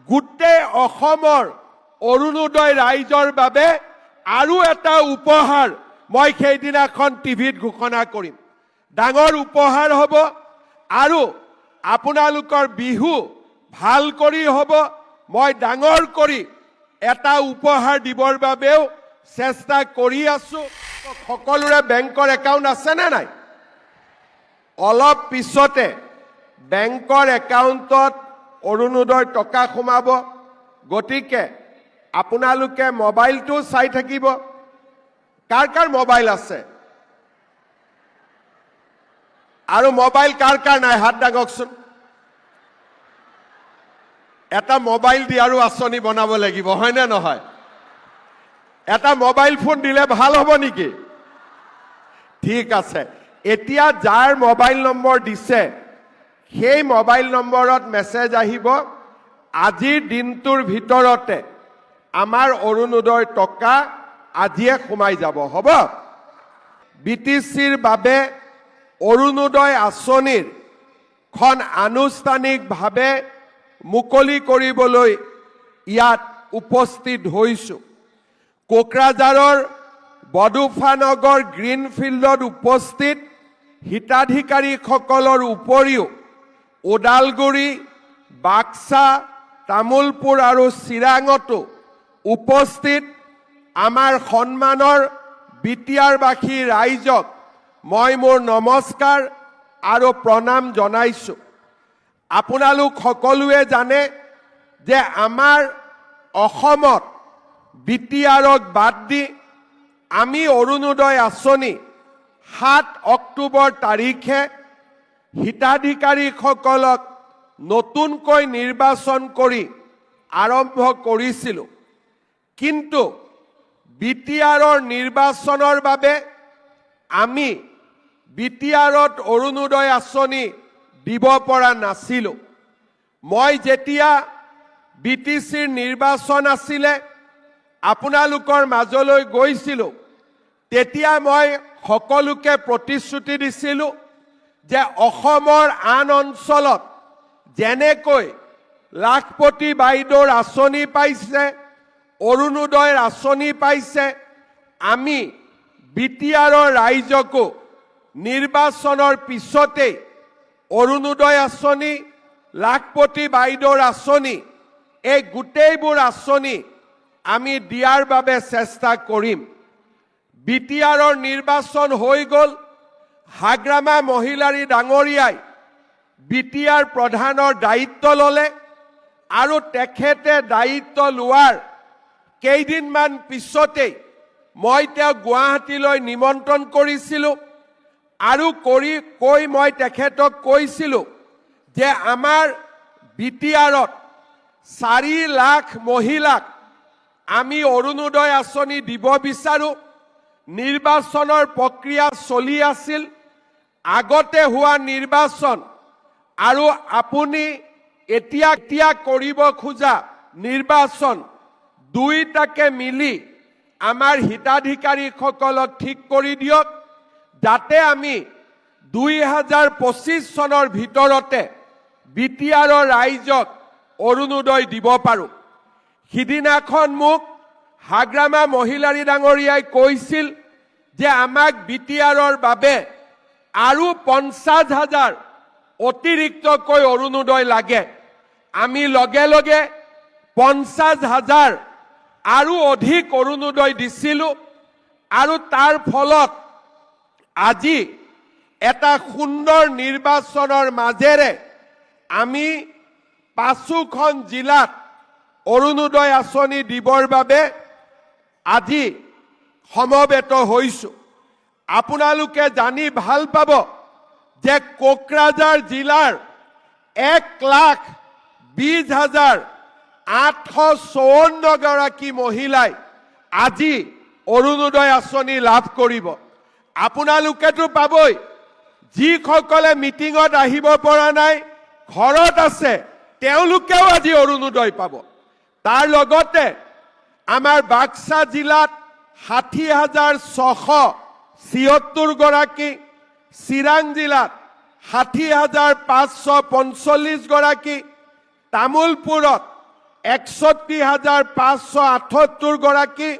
গোটেই অসমৰ অৰুণোদয় ৰাইজৰ বাবে আৰু এটা উপহাৰ মই সেইদিনাখন টিভিত ঘোষণা কৰিম। ডাঙৰ উপহাৰ হ'ব আৰু আপোনালোকৰ বিহু ভাল কৰি হ'ব। মই ডাঙৰ কৰি এটা উপহাৰ দিবৰ বাবেও চেষ্টা কৰি আছো। সকলোৰে বেংকৰ একাউণ্ট আছে নে নাই? অলপ পিছতে বেংকৰ একাউণ্টত অৰুণোদয় টকা সোমাব। গতিকে আপোনালোকে মোবাইলটো চাই থাকিব। কাৰ কাৰ মোবাইল আছে আৰু মোবাইল কাৰ কাৰ নাই হাত দাঙকচোন। এটা মোবাইল দি আৰু আঁচনি বনাব লাগিব, হয় নে নহয়? এটা মোবাইল ফোন দিলে ভাল হ'ব নেকি? ঠিক আছে, এতিয়া যাৰ মোবাইল নম্বৰ দিছে সেই মোবাইল নম্বৰত মেছেজ আহিব, আজিৰ দিনটোৰ ভিতৰতে আমাৰ অৰুণোদয় টকা আজিয়ে সোমাই যাব। হ'ব? বিটিচিৰ বাবে অৰুণোদয় আঁচনিৰ খন আনুষ্ঠানিকভাৱে মুকলি কৰিবলৈ ইয়াত উপস্থিত হৈছো। কোকৰাঝাৰৰ বডোফানগৰ গ্ৰীণফিল্ডত উপস্থিত হিতাধিকাৰীসকলৰ উপৰিও ওদালগুৰি, বাক্সা, তামুলপুৰ আৰু চিৰাঙতো উপস্থিত আমাৰ সন্মানৰ বিটিআৰবাসী ৰাইজক মই মোৰ নমস্কাৰ আৰু প্ৰণাম জনাইছো। আপোনালোক সকলোৱে জানে যে আমাৰ অসমত বিটিআৰক বাদ দি আমি অৰুণোদয় আঁচনি 7 অক্টোবৰ তাৰিখে হিতাধিকাৰীসকলক নতুনকৈ নিৰ্বাচন কৰি আৰম্ভ কৰিছিলোঁ। কিন্তু বিটিআৰৰ নিৰ্বাচনৰ বাবে আমি বিটিআৰত অৰুণোদয় আঁচনি দিব পৰা নাছিলোঁ। মই যেতিয়া বিটিচিৰ নিৰ্বাচন আছিলে আপোনালোকৰ মাজলৈ গৈছিলোঁ, তেতিয়া মই সকলোকে প্ৰতিশ্ৰুতি দিছিলোঁ যে অসমৰ আন অঞ্চলত যেনেকৈ লাখপতি বাইদেউৰ আঁচনি পাইছে, অৰুণোদয়ৰ আঁচনি পাইছে, আমি বিটিআৰৰ ৰাইজকো নিৰ্বাচনৰ পিছতেই অৰুণোদয় আঁচনি, লাখপতি বাইদেউৰ আঁচনি, এই গোটেইবোৰ আঁচনি আমি দিয়াৰ বাবে চেষ্টা কৰিম। বিটিআৰৰ নিৰ্বাচন হৈ গ'ল। হাগ্ৰামা মহিলাৰী ডাঙৰীয়াই বিটিআৰ প্ৰধানৰ দায়িত্ব ল'লে আৰু তেখেতে দায়িত্ব লোৱাৰ কেইদিনমান পিছতেই মই তেওঁক গুৱাহাটীলৈ নিমন্ত্ৰণ কৰিছিলোঁ আৰু কৈ মই তেখেতক কৈছিলোঁ যে আমাৰ বিটিআৰত 4 লাখ মহিলাক আমি অৰুণোদয় আঁচনি দিব বিচাৰোঁ। নিৰ্বাচনৰ প্ৰক্ৰিয়া চলি আছিল। আগতে হোৱা নিৰ্বাচন আৰু আপুনি এতিয়া কৰিব খোজা নিৰ্বাচন দুইটাকে মিলি আমাৰ হিতাধিকাৰীসকলক ঠিক কৰি দিয়ক, যাতে আমি 2025 চনৰ ভিতৰতে বিটিআৰৰ ৰাইজক অৰুণোদয় দিব পাৰোঁ। সিদিনাখন মোক হাগ্ৰামা মহিলাৰী ডাঙৰীয়াই কৈছিল যে আমাক বিটিআৰৰ বাবে আৰু 50,000 অতিৰিক্তকৈ অৰুণোদয় লাগে। আমি লগে লগে 50,000 আৰু অধিক অৰুণোদয় দিছিলোঁ আৰু তাৰ ফলত আজি এটা সুন্দৰ নিৰ্বাচনৰ মাজেৰে আমি 5খন জিলাত অৰুণোদয় আঁচনি দিবৰ বাবে আজি সমবেত হৈছোঁ। আপোনালোকে জানি ভাল পাব যে কোকৰাঝাৰ জিলাৰ 1,20,854 গৰাকী মহিলাই আজি অৰুণোদয় আঁচনি লাভ কৰিব। আপোনালোকেতো পাবই। যিসকলে মিটিঙত আহিব পৰা নাই, ঘৰত আছে, তেওঁলোকেও আজি অৰুণোদয় পাব। তাৰ লগতে আমাৰ বাক্সা জিলাত 60,676 গৰাকী, চিৰাং জিলাত 60,545 গৰাকী, তামুলপুৰত 61,578 গৰাকী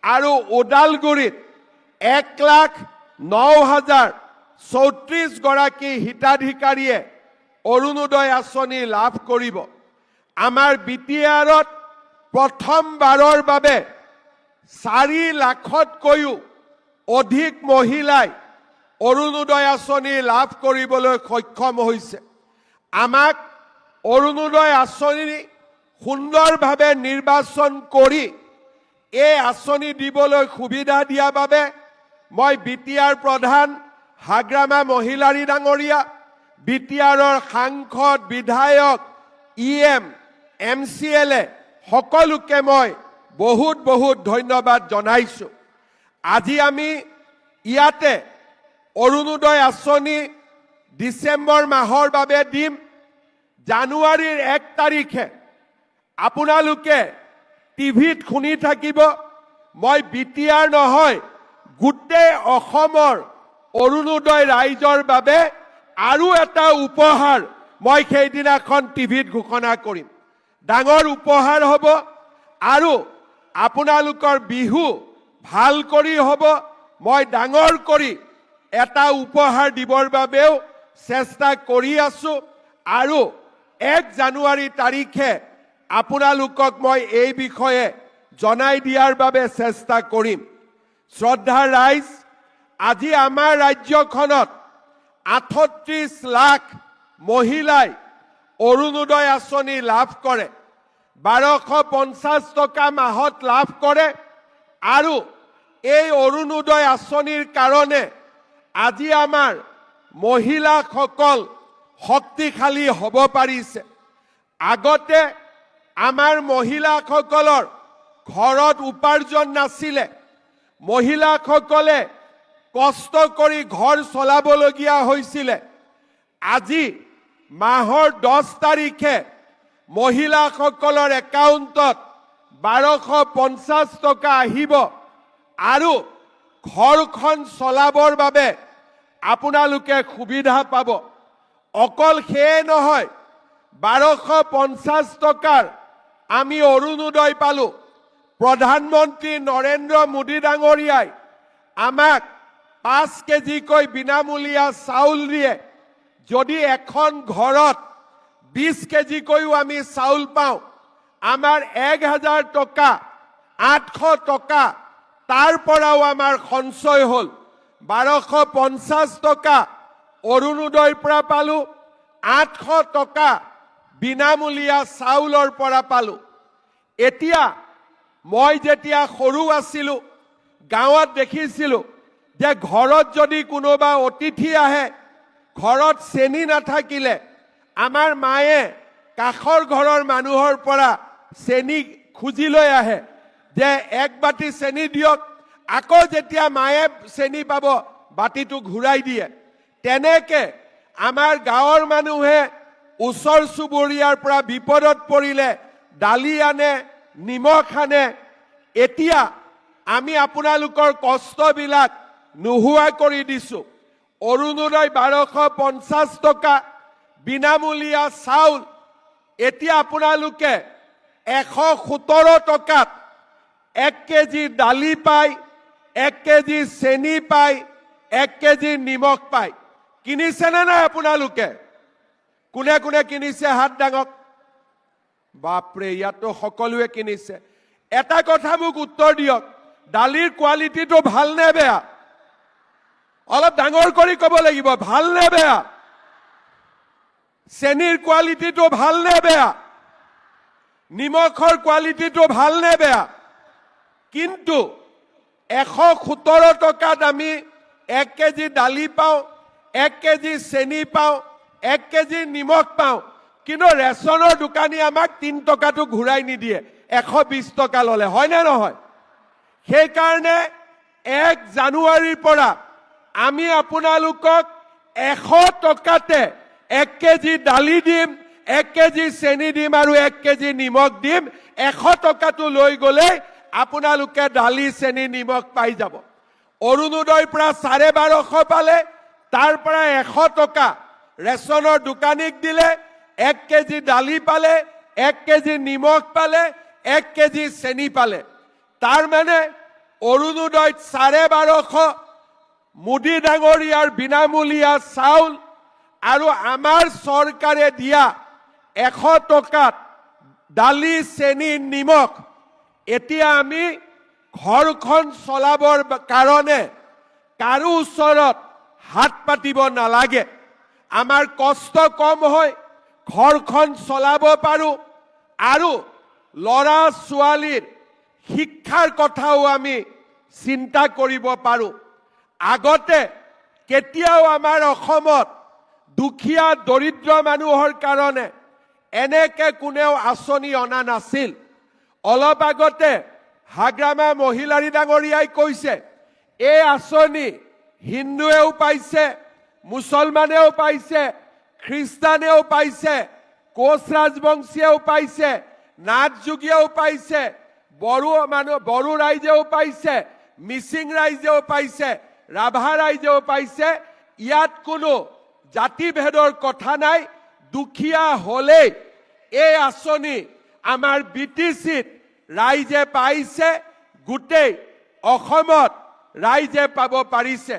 আৰু ওদালগুৰিত 1,09,034 গৰাকী হিতাধিকাৰীয়ে অৰুণোদয় আঁচনি লাভ কৰিব। আমাৰ বিটিআৰত প্ৰথমবাৰৰ বাবে 4 লাখতকৈও অধিক মহিলাই অৰুণোদয় আঁচনি লাভ কৰিবলৈ সক্ষম হৈছে। আমাক অৰুণোদয় আঁচনি সুন্দৰভাৱে নিৰ্বাচন কৰি এই আঁচনি দিবলৈ সুবিধা দিয়াৰ বাবে মই বিটিআৰ প্ৰধান হাগ্ৰামা মহিলাৰী ডাঙৰীয়া, বিটিআৰৰ সাংসদ, বিধায়ক, EM, MCLA সকলোকে মই বহুত বহুত ধন্যবাদ জনাইছোঁ। আজি আমি ইয়াতে অৰুণোদয় আঁচনি ডিচেম্বৰ মাহৰ বাবে দিম। জানুৱাৰীৰ 1 তাৰিখে আপোনালোকে টিভিত শুনি থাকিব, মই বিটিআৰ নহয় গোটেই অসমৰ অৰুণোদয় ৰাইজৰ বাবে আৰু এটা উপহাৰ মই সেইদিনাখন টিভিত ঘোষণা কৰিম। ডাঙৰ উপহাৰ হ'ব আৰু আপোনালোকৰ বিহু ভাল কৰি হ'ব। মই ডাঙৰ কৰি এটা উপহাৰ দিবৰ বাবেও চেষ্টা কৰি আছোঁ আৰু 1 জানুৱাৰী তাৰিখে আপোনালোকক মই এই বিষয়ে জনাই দিয়াৰ বাবে চেষ্টা কৰিম। শ্ৰদ্ধাৰ ৰাইজ, আজি আমাৰ ৰাজ্যখনত 38 লাখ মহিলাই অৰুণোদয় আঁচনি লাভ কৰে। 1250 টকা মাহত লাভ কৰে আৰু এই অৰুণোদয় আঁচনিৰ কাৰণে আজি আমাৰ মহিলাসকল শক্তিশালী হ'ব পাৰিছে। আগতে আমাৰ মহিলাসকলৰ ঘৰত উপাৰ্জন নাছিলে। মহিলাসকলে কষ্ট কৰি ঘৰ চলাবলগীয়া হৈছিলে। আজি মাহৰ 10 তাৰিখে মহিলাসকলৰ একাউণ্টত 1250 টকা আহিব আৰু ঘৰখন চলাবৰ বাবে আপোনালোকে সুবিধা পাব। অকল সেয়ে নহয়, 1250 টকাৰ আমি অৰুণোদয় পালোঁ। প্ৰধানমন্ত্ৰী নৰেন্দ্ৰ মোদী ডাঙৰীয়াই আমাক 5 কেজিকৈ বিনামূলীয়া চাউল দিয়ে। যদি এখন ঘৰত 20 কেজিকৈও আমি চাউল পাওঁ, আমাৰ 1000 টকা, 800 টকা তাৰ পৰাও আমাৰ সঞ্চয় হ'ল। 1250 টকা অৰুণোদয়ৰ পৰা পালোঁ, 800 টকা বিনামূলীয়া চাউলৰ পৰা পালোঁ। এতিয়া মই যেতিয়া সৰু আছিলোঁ, গাঁৱত দেখিছিলোঁ যে ঘৰত যদি কোনোবা অতিথি আহে, ঘৰত চেনি নাথাকিলে আমাৰ মায়ে কাষৰ ঘৰৰ মানুহৰ পৰা চেনি খুজি লৈ আহে যে 1 বাটি চেনি দিয়ক। আকৌ যেতিয়া মায়ে চেনি পাব, বাটিটো ঘূৰাই দিয়ে। তেনেকে আমাৰ গাঁৱৰ মানুহে ওচৰ চুবুৰীয়াৰ পৰা বিপদত পৰিলে দালি আনে, নিমখ আনে। এতিয়া আমি আপোনালোকৰ কষ্টবিলাক নোহোৱা কৰি দিছোঁ। অৰুণোদয় 1250 টকা, বিনামূলীয়া চাউল। এতিয়া আপোনালোকে 117 টকাত 1 কেজি দালি পায়, 1 কেজি চেনি পায়, 1 কেজি নিমখ পায়। কিনিছেনে নাই আপোনালোকে? কোনে কোনে কিনিছে হাত দাঙক। বাপৰে, ইয়াতো সকলোৱে কিনিছে। এটা কথা মোক উত্তৰ দিয়ক, দালিৰ কোৱালিটিটো ভাল নে বেয়া? অলপ ডাঙৰ কৰি ক'ব লাগিব, ভাল নে বেয়া? চেনিৰ কোৱালিটিটো ভাল নে বেয়া? নিমখৰ কোৱালিটিটো ভাল নে বেয়া? কিন্তু 117 টকাত আমি 1 কেজি দালি পাওঁ, 1 কেজি চেনি পাওঁ, 1 কেজি নিমখ পাওঁ। কিন্তু ৰেচনৰ দোকানী আমাক 3 টকাটো ঘূৰাই নিদিয়ে 120 টকা ল'লে, হয়নে নহয়? সেইকাৰণে 1 জানুৱাৰীৰ পৰা আমি আপোনালোকক 100 টকাতে 1 কেজি দালি দিম, 1 কেজি চেনি দিম আৰু 1 কেজি নিমখ দিম। 100 টকাটো লৈ গ'লে আপোনালোকে দালি, চেনি, নিমখ পাই যাব। অৰুণোদয়ৰ পৰা 1250 পালে, তাৰ পৰা 100 টকা ৰেচনৰ দোকানীক দিলে, 1 কেজি দালি পালে, 1 কেজি নিমখ পালে 1 কেজি চেনি পালে তাৰ মানে অৰুণোদয়ত 1250 মোদী ডাঙৰীয়াৰ বিনামূলীয়া চাউল আৰু আমাৰ চৰকাৰে দিয়া 100 টকাত দালি চেনি নিমখ এতিয়া আমি ঘৰখন চলাবৰ কাৰণে কাৰো ওচৰত হাত পাতিব নালাগে আমাৰ কষ্ট কম হয় ঘৰখন চলাব পাৰো আৰু লৰা ছোৱালীৰ শিক্ষাৰ কথাও আমি চিন্তা কৰিব পাৰো আগতে কেতিয়াও আমাৰ অসমত দুখীয়া দৰিদ্ৰ মানুহৰ কাৰণে এনেকে কোনেও আঁচনি অনা নাছিল অলপ আগতে হাগ্ৰামা মহিলাৰী ডাঙৰীয়াই কৈছে এই আঁচনি হিন্দুৱেও পাইছে মুছলমানেও পাইছে খ্ৰীষ্টানেও পাইছে কোচ ৰাজবংশীয়েও পাইছে নাথযোগীয়েও পাইছে বড়ো ৰাইজেও পাইছে মিচিং ৰাইজেও পাইছে ৰাভা ৰাইজেও পাইছে ইয়াত কোনো জাতিভেদৰ কথা নাই দুখীয়া হলে এই আঁচনি আমাৰ বিটিচিত ৰাইজে পাইছে গোটেই অসমত ৰাইজে পাব পাৰিছে